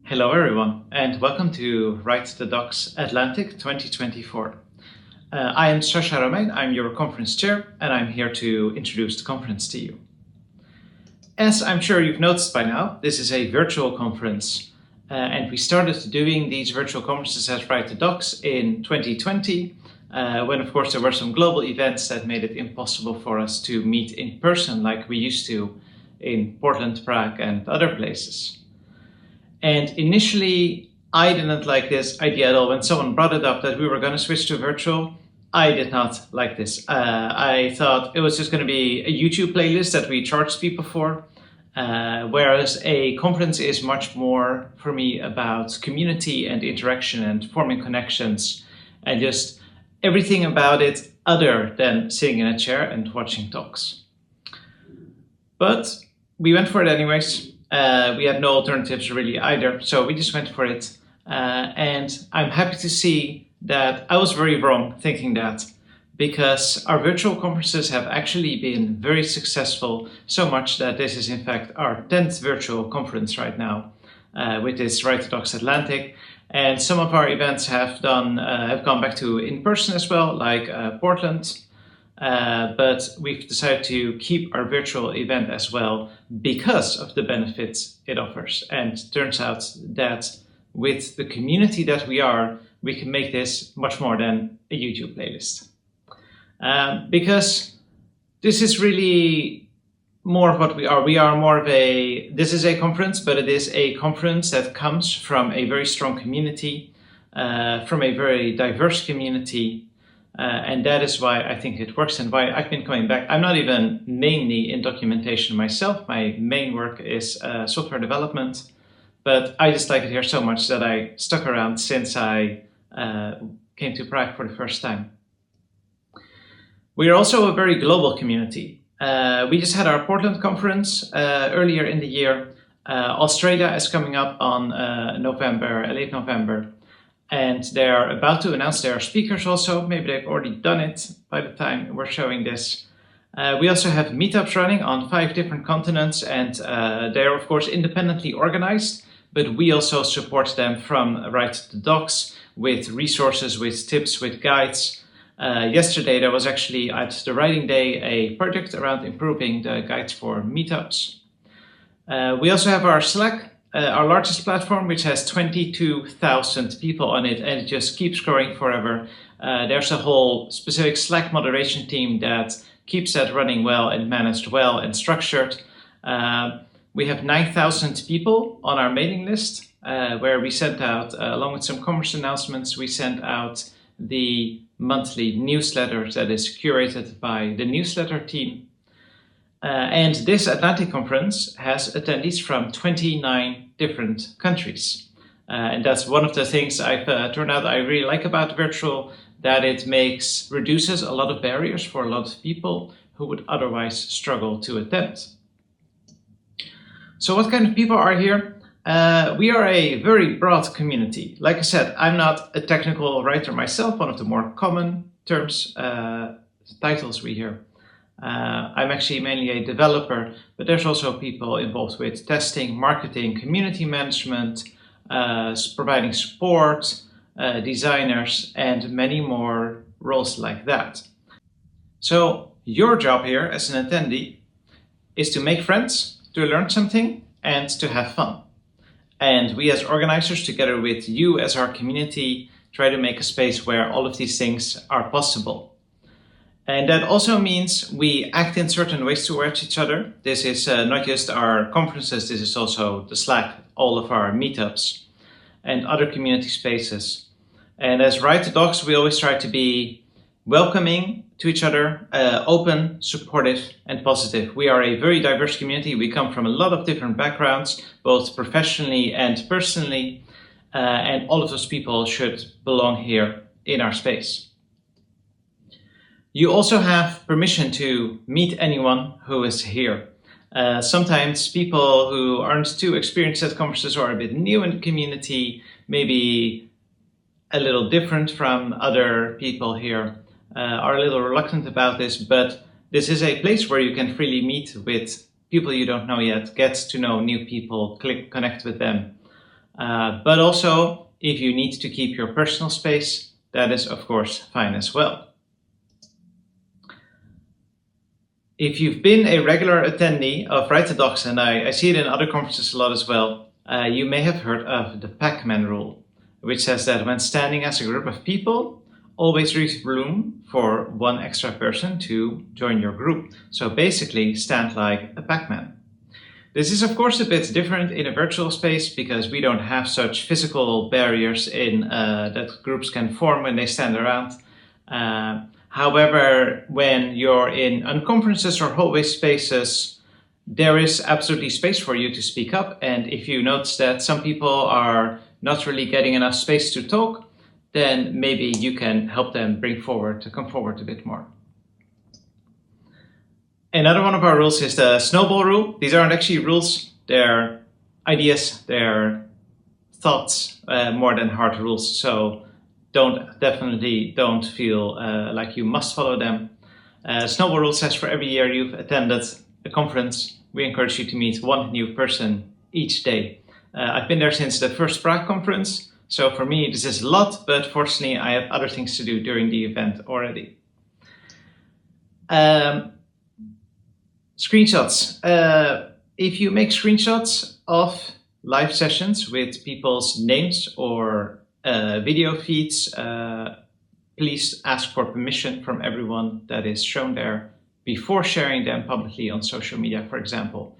Hello everyone, and welcome to Write the Docs Atlantic 2024. I am Sasha Romein, I'm your conference chair, and I'm here to introduce the conference to you. As I'm sure you've noticed by now, this is a virtual conference, and we started doing these virtual conferences as Write the Docs in 2020, when of course there were some global events that made it impossible for us to meet in person like we used to in Portland, Prague, and other places. And initially, I didn't like this idea at all. When someone brought it up that we were going to switch to virtual, I did not like this. I thought it was just going to be a YouTube playlist that we charged people for, whereas a conference is much more, for me, about community and interaction and forming connections and just everything about it other than sitting in a chair and watching talks. But we went for it anyways. We had no alternatives really either, so we just went for it. And I'm happy to see that I was very wrong thinking that, because our virtual conferences have actually been very successful, so much that this is in fact our 10th virtual conference right now, with this Write the Docs Atlantic. And some of our events have gone back to in person as well, like Portland. But we've decided to keep our virtual event as well because of the benefits it offers. And it turns out that with the community that we are, we can make this much more than a YouTube playlist. Because this is really more of what we are. We are more of this is a conference, but it is a conference that comes from a very strong community, from a very diverse community. And that is why I think it works and why I've been coming back. I'm not even mainly in documentation myself. My main work is software development, but I just like it here so much that I stuck around since I came to Prague for the first time. We are also a very global community. We just had our Portland conference earlier in the year. Australia is coming up on late November. And they're about to announce their speakers also. Maybe they've already done it by the time we're showing this. We also have meetups running on 5 different continents, and they're of course independently organized, but we also support them from Write the Docs with resources, with tips, with guides. Yesterday there was actually at the Writing Day a project around improving the guides for meetups. We also have our Slack, our largest platform, which has 22,000 people on it, and it just keeps growing forever. There's a whole specific Slack moderation team that keeps that running well and managed well and structured. We have 9,000 people on our mailing list, where we sent out, along with some conference announcements, we sent out the monthly newsletter that is curated by the newsletter team. And this Atlantic conference has attendees from 29 different countries. And that's one of the things I've turned out I really like about virtual, that it reduces a lot of barriers for a lot of people who would otherwise struggle to attend. So what kind of people are here? We are a very broad community. Like I said, I'm not a technical writer myself, one of the more common terms, titles we hear. I'm actually mainly a developer, but there's also people involved with testing, marketing, community management, providing support, designers, and many more roles like that. So your job here as an attendee is to make friends, to learn something, and to have fun. And we as organizers, together with you as our community, try to make a space where all of these things are possible. And that also means we act in certain ways towards each other. This is not just our conferences, this is also the Slack, all of our meetups and other community spaces. And as Write the Docs, we always try to be welcoming to each other, open, supportive, and positive. We are a very diverse community. We come from a lot of different backgrounds, both professionally and personally, and all of those people should belong here in our space. You also have permission to meet anyone who is here. Sometimes people who aren't too experienced at conferences or are a bit new in the community, maybe a little different from other people here, are a little reluctant about this, but this is a place where you can freely meet with people you don't know yet, get to know new people, connect with them. But also, if you need to keep your personal space, that is, of course, fine as well. If you've been a regular attendee of Write the Docs, and I see it in other conferences a lot as well, you may have heard of the Pac-Man rule, which says that when standing as a group of people, always leave room for one extra person to join your group. So basically, stand like a Pac-Man. This is, of course, a bit different in a virtual space because we don't have such physical barriers that groups can form when they stand around. However, when you're in unconferences or hallway spaces, there is absolutely space for you to speak up. And if you notice that some people are not really getting enough space to talk, then maybe you can help them come forward a bit more. Another one of our rules is the snowball rule. These aren't actually rules, they're ideas, they're thoughts more than hard rules. So definitely don't feel like you must follow them. Snowball rule says for every year you've attended a conference, we encourage you to meet one new person each day. I've been there since the first Prague conference, so for me this is a lot, but fortunately I have other things to do during the event already. Screenshots. If you make screenshots of live sessions with people's names or video feeds, please ask for permission from everyone that is shown there before sharing them publicly on social media, for example.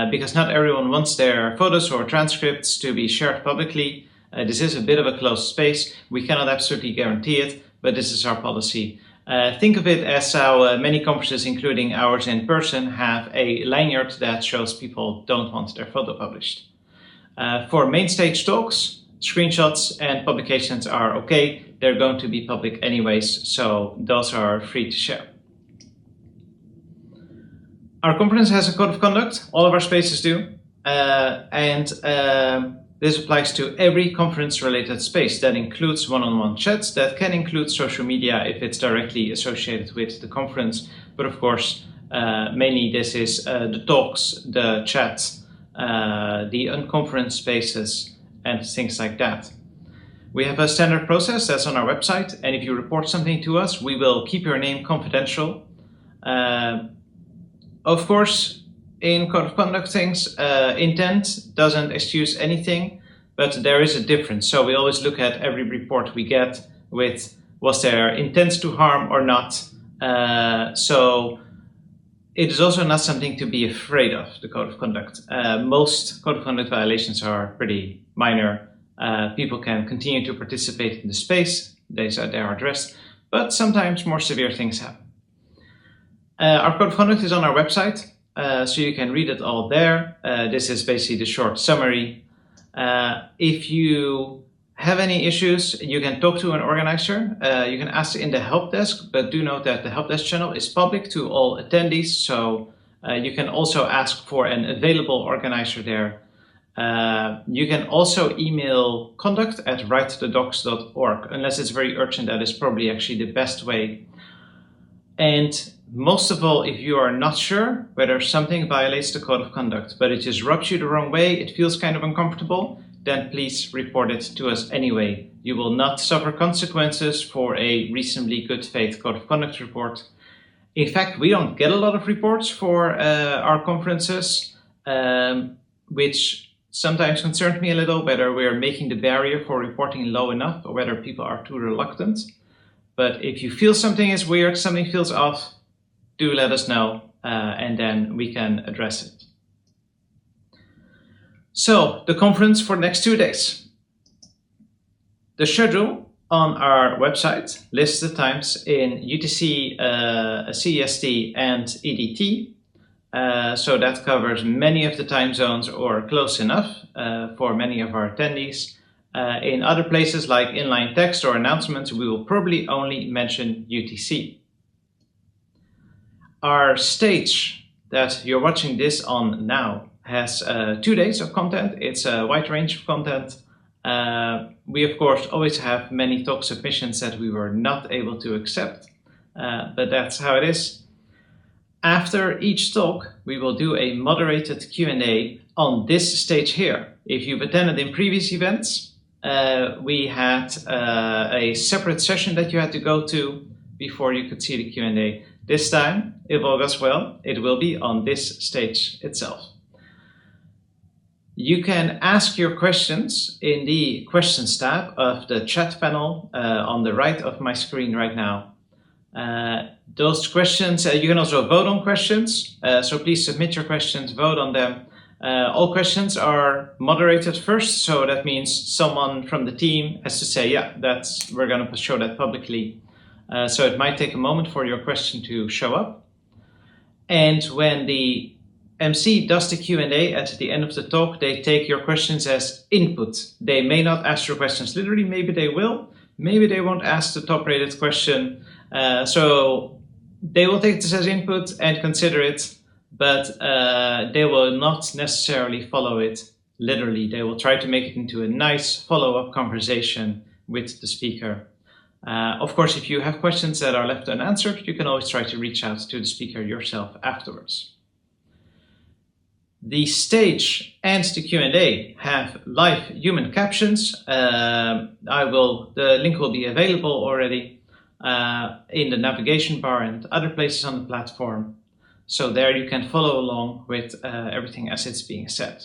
Because not everyone wants their photos or transcripts to be shared publicly. This is a bit of a closed space. We cannot absolutely guarantee it, but this is our policy. Think of it as how many conferences, including ours in person, have a lanyard that shows people don't want their photo published. For main stage talks, screenshots and publications are okay. They're going to be public anyways, so those are free to share. Our conference has a code of conduct. All of our spaces do. This applies to every conference-related space. That includes one-on-one chats. That can include social media if it's directly associated with the conference. But of course, mainly this is the talks, the chats, the unconference spaces, and things like that. We have a standard process that's on our website. And if you report something to us, we will keep your name confidential. Of course, in code of conduct things, intent doesn't excuse anything, but there is a difference. So we always look at every report we get with, was there intent to harm or not? So it is also not something to be afraid of, the code of conduct. Most code of conduct violations are pretty minor. People can continue to participate in the space, they are addressed, but sometimes more severe things happen. Our code of conduct is on our website. So you can read it all there. This is basically the short summary. If you have any issues, you can talk to an organizer. You can ask in the help desk, but do note that the help desk channel is public to all attendees. So you can also ask for an available organizer there. You can also email conduct@writethedocs.org. Unless it's very urgent, that is probably actually the best way. And most of all, if you are not sure whether something violates the code of conduct, but it just rubs you the wrong way, it feels kind of uncomfortable, then please report it to us anyway. You will not suffer consequences for a reasonably good faith code of conduct report. In fact, we don't get a lot of reports for our conferences, which sometimes concerns me a little, whether we're making the barrier for reporting low enough or whether people are too reluctant. But if you feel something is weird, something feels off, do let us know, and then we can address it. So, the conference for the next 2 days. The schedule on our website lists the times in UTC, CEST, and EDT. So that covers many of the time zones or close enough for many of our attendees. In other places like inline text or announcements, we will probably only mention UTC. Our stage that you're watching this on now has 2 days of content. It's a wide range of content. We, of course, always have many talk submissions that we were not able to accept, but that's how it is. After each talk, we will do a moderated Q&A on this stage here. If you've attended in previous events, we had a separate session that you had to go to before you could see the Q&A. This time, if all goes well, it will be on this stage itself. You can ask your questions in the questions tab of the chat panel on the right of my screen right now. Those questions, you can also vote on questions, so please submit your questions, vote on them. All questions are moderated first, so that means someone from the team has to say, yeah, we're going to show that publicly. So it might take a moment for your question to show up. And when the MC does the Q&A at the end of the talk, they take your questions as input. They may not ask your questions literally, maybe they will, maybe they won't ask the top rated question. So they will take this as input and consider it, but they will not necessarily follow it literally. They will try to make it into a nice follow-up conversation with the speaker. Of course, if you have questions that are left unanswered, you can always try to reach out to the speaker yourself afterwards. The stage and the Q&A have live human captions. The link will be available already in the navigation bar and other places on the platform. So there you can follow along with everything as it's being said.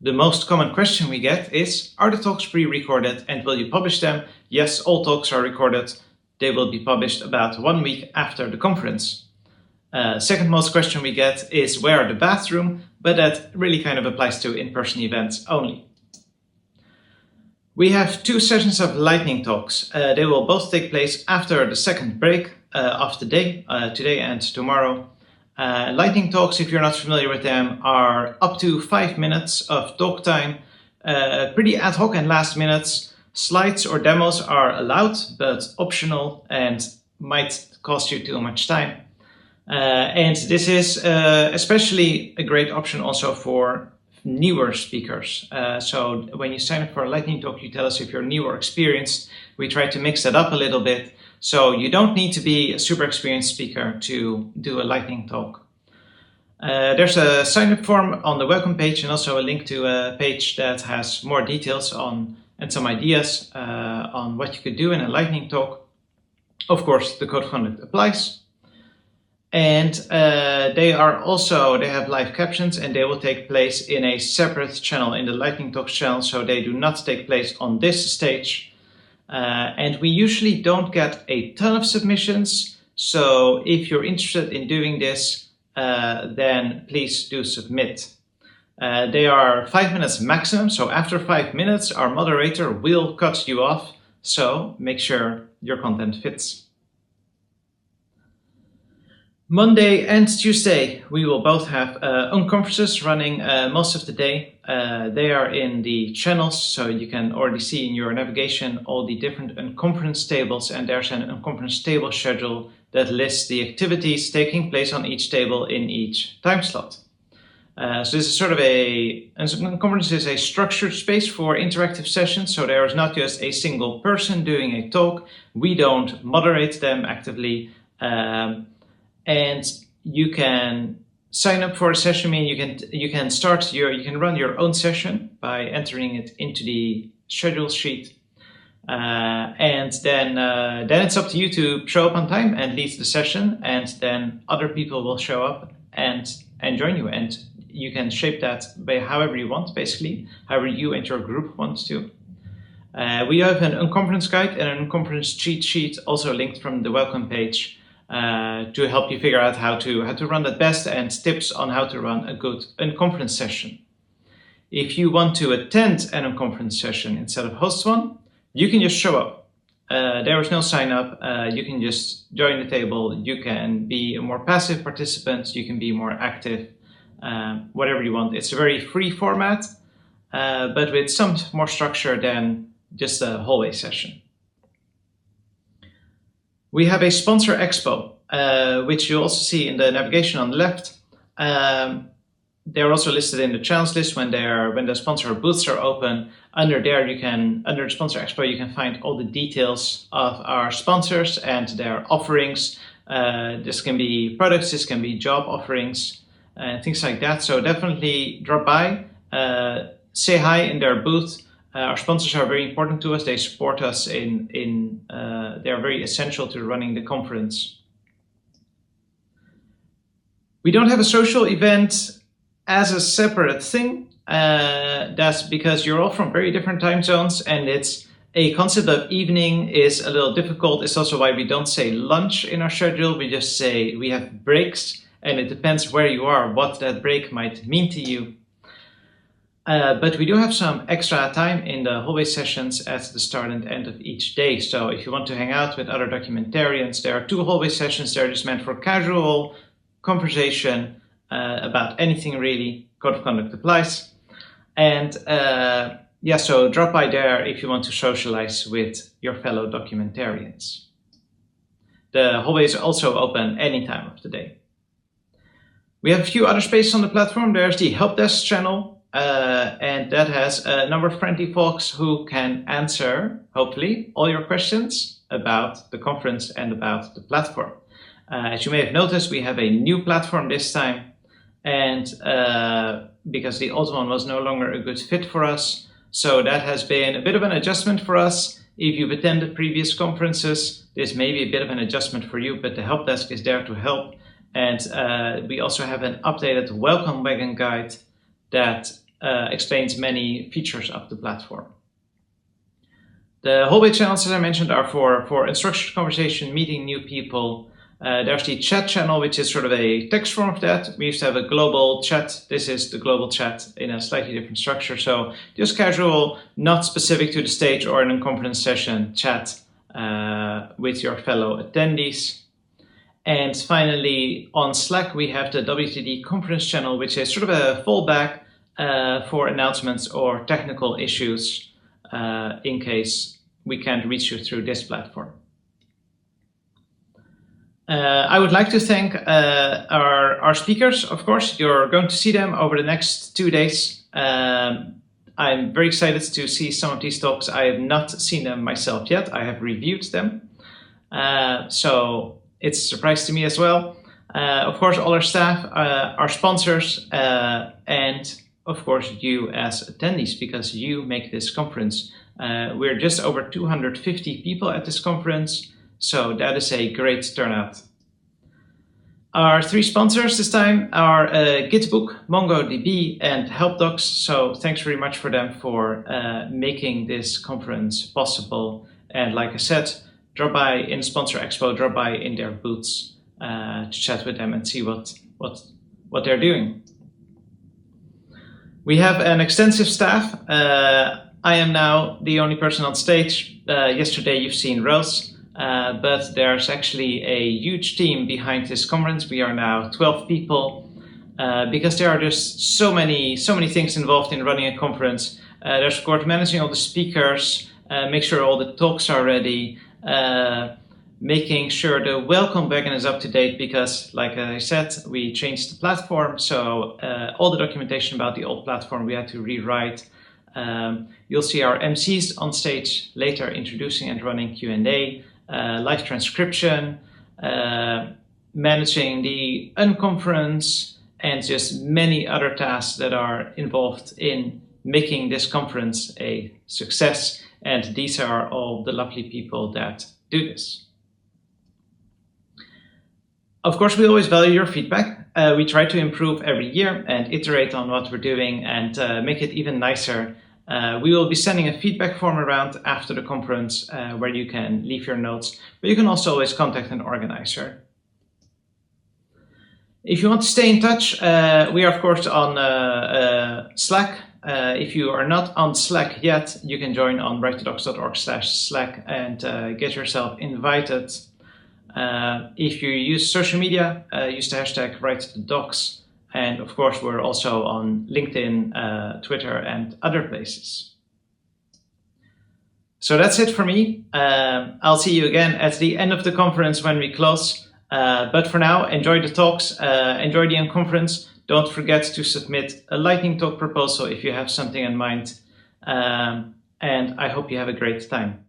The most common question we get is, are the talks pre-recorded and will you publish them? Yes, all talks are recorded. They will be published about 1 week after the conference. Second most question we get is, where are the bathrooms? But that really kind of applies to in-person events only. We have 2 sessions of lightning talks. They will both take place after the second break of the day, today and tomorrow. Lightning talks, if you're not familiar with them, are up to 5 minutes of talk time, pretty ad hoc and last minutes. Slides or demos are allowed, but optional and might cost you too much time. And this is especially a great option also for newer speakers. So when you sign up for a lightning talk, you tell us if you're new or experienced. We try to mix that up a little bit. So you don't need to be a super experienced speaker to do a lightning talk. There's a sign up form on the welcome page and also a link to a page that has more details on and some ideas on what you could do in a lightning talk. Of course, the code of conduct applies. And they have live captions and they will take place in a separate channel, in the Lightning Talks channel, so they do not take place on this stage. And we usually don't get a ton of submissions, so if you're interested in doing this, then please do submit. They are 5 minutes maximum, so after 5 minutes our moderator will cut you off, so make sure your content fits. Monday and Tuesday, we will both have unconferences running most of the day. They are in the channels, so you can already see in your navigation all the different unconference tables, and there's an unconference table schedule that lists the activities taking place on each table in each time slot. So this is sort of unconference is a structured space for interactive sessions, so there is not just a single person doing a talk. We don't moderate them actively. And you can sign up for a session. You can run your own session by entering it into the schedule sheet, and then it's up to you to show up on time and lead the session, and then other people will show up and join you, and you can shape that by however you want, basically, however you and your group want to. We have an unconference guide and an unconference cheat sheet also linked from the welcome page. To help you figure out how to run that best, and tips on how to run a good unconference session. If you want to attend an unconference session instead of host one, you can just show up. There is no sign up. You can just join the table. You can be a more passive participant. You can be more active, whatever you want. It's a very free format, but with some more structure than just a hallway session. We have a sponsor expo, which you'll also see in the navigation on the left. They're also listed in the channels list when the sponsor booths are open. Under there, under the sponsor expo, you can find all the details of our sponsors and their offerings. This can be products, this can be job offerings. and things like that. So definitely drop by, say hi in their booth. Our sponsors are very important to us. They support us they are very essential to running the conference. We don't have a social event as a separate thing. That's because you're all from very different time zones, and it's a concept of evening is a little difficult. It's also why we don't say lunch in our schedule. We just say we have breaks, and it depends where you are, what that break might mean to you. But we do have some extra time in the hallway sessions at the start and end of each day. So if you want to hang out with other documentarians, there are 2 hallway sessions. They're just meant for casual conversation about anything really. Code of conduct applies. And so drop by there if you want to socialize with your fellow documentarians. The hallway is also open any time of the day. We have a few other spaces on the platform. There's the help desk channel, and that has a number of friendly folks who can answer, hopefully, all your questions about the conference and about the platform. As you may have noticed, we have a new platform this time, and because the old one was no longer a good fit for us. So that has been a bit of an adjustment for us. If you've attended previous conferences, this may be a bit of an adjustment for you, but the help desk is there to help. And we also have an updated welcome wagon guide that explains many features of the platform. The hallway channels, as I mentioned, are for unstructured conversation, meeting new people. There's the chat channel, which is sort of a text form of that. We used to have a global chat. This is the global chat in a slightly different structure. So just casual, not specific to the stage or in a conference session chat with your fellow attendees. And finally, on Slack, we have the WTD conference channel, which is sort of a fallback for announcements or technical issues in case we can't reach you through this platform. I would like to thank our speakers, of course. You're going to see them over the next 2 days. I'm very excited to see some of these talks. I have not seen them myself yet. I have reviewed them. So it's a surprise to me as well. Of course, all our staff, our sponsors, and of course you as attendees, because you make this conference. We're just over 250 people at this conference. So that is a great turnout. Our 3 sponsors this time are Gitbook, MongoDB, and HelpDocs. So thanks very much for them for making this conference possible. And like I said, drop by in Sponsor Expo, drop by in their booths to chat with them and see what they're doing. We have an extensive staff. I am now the only person on stage. Yesterday you've seen Rose. But there's actually a huge team behind this conference. We are now 12 people because there are just so many things involved in running a conference. There's of course managing all the speakers, make sure all the talks are ready, making sure the welcome wagon is up to date because, like I said, we changed the platform. So all the documentation about the old platform we had to rewrite. You'll see our MCs on stage later introducing and running Q&A. Live transcription, managing the unconference, and just many other tasks that are involved in making this conference a success. And these are all the lovely people that do this. Of course, we always value your feedback. We try to improve every year and iterate on what we're doing and make it even nicer. We will be sending a feedback form around after the conference where you can leave your notes, but you can also always contact an organizer. If you want to stay in touch, we are of course on Slack. If you are not on Slack yet, you can join on write2docs.org/Slack and get yourself invited. If you use social media, use the hashtag write2docs. And of course, we're also on LinkedIn, Twitter, and other places. So that's it for me. I'll see you again at the end of the conference when we close. But for now, enjoy the talks, enjoy the conference. Don't forget to submit a lightning talk proposal if you have something in mind. And I hope you have a great time.